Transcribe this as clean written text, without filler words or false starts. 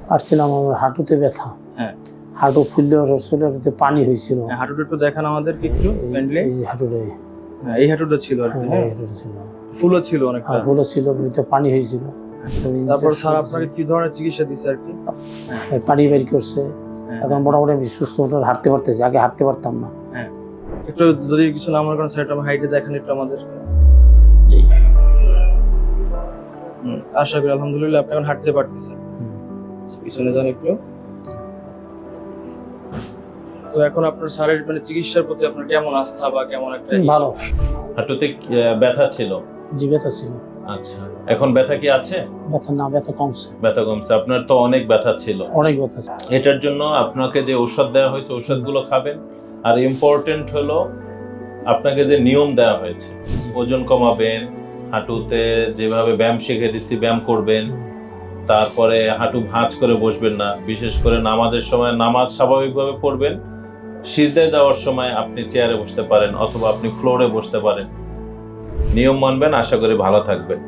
পারছিলাম, আমার হাঁটুতে ব্যথা। হ্যাঁ, হাঁটু ফুললে শরীরে পানি হয়েছিল। হাঁটুটা একটু দেখান আমাদেরকে একটু স্পেন্ডলি। এই যে হাঁটুতে, হ্যাঁ, এই হাঁটুটা ছিল আর কি। হ্যাঁ হ্যাঁ, এই হাঁটুতে ছিল, ফুলও ছিল অনেকটা। আর হলো ছিল, ভিতরে পানি হয়েছিল। তারপর স্যার আপনাকে কি ধরনের চিকিৎসা দিচ্ছে আর কি? পানি বের করছে। হ্যাঁ, এখন মোটামুটি আমি সুস্থ হাঁটতে পারতেছি, আগে হাঁটতে পারতাম না। হ্যাঁ, একটু যদি কিছু না মনে করেন স্যার, একটু হাইটে দেখেন একটু আমাদের। আশা করি আলহামদুলিল্লাহ আপনি এখন হাঁটতে পারতেছেন। পিছনে যান একটু। তো এখন আপনার স্যারের মানে চিকিৎসার প্রতি আপনার কেমন আস্থা বা কেমন একটা? ভালো। হাঁটুতে ব্যথা ছিল? জি ব্যথা ছিল। আচ্ছা, এখন ব্যথা কি আছে? ব্যথা না, ব্যথা কমছে। ব্যথা কমছে। আপনার তো অনেক ব্যথা ছিল। অনেক ব্যথা ছিল। এটার জন্য আপনাকে যে ঔষধ দেওয়া হয়েছে ওষুধগুলো খাবেন। আর ইম্পর্টেন্ট হলো আপনাকে যে নিয়ম দেওয়া হয়েছে, ওজন কমাবেন, হাঁটুতে যেভাবে ব্যায়াম শিখে দিচ্ছি ব্যায়াম করবেন, তারপরে হাঁটু ভাঁজ করে বসবেন না, বিশেষ করে নামাজের সময় নামাজ স্বাভাবিকভাবে পড়বেন। সিজদায় যাওয়ার সময় আপনি চেয়ারে বসতে পারেন অথবা আপনি ফ্লোরে বসতে পারেন। নিয়ম মানবেন, আশা করি ভালো থাকবেন।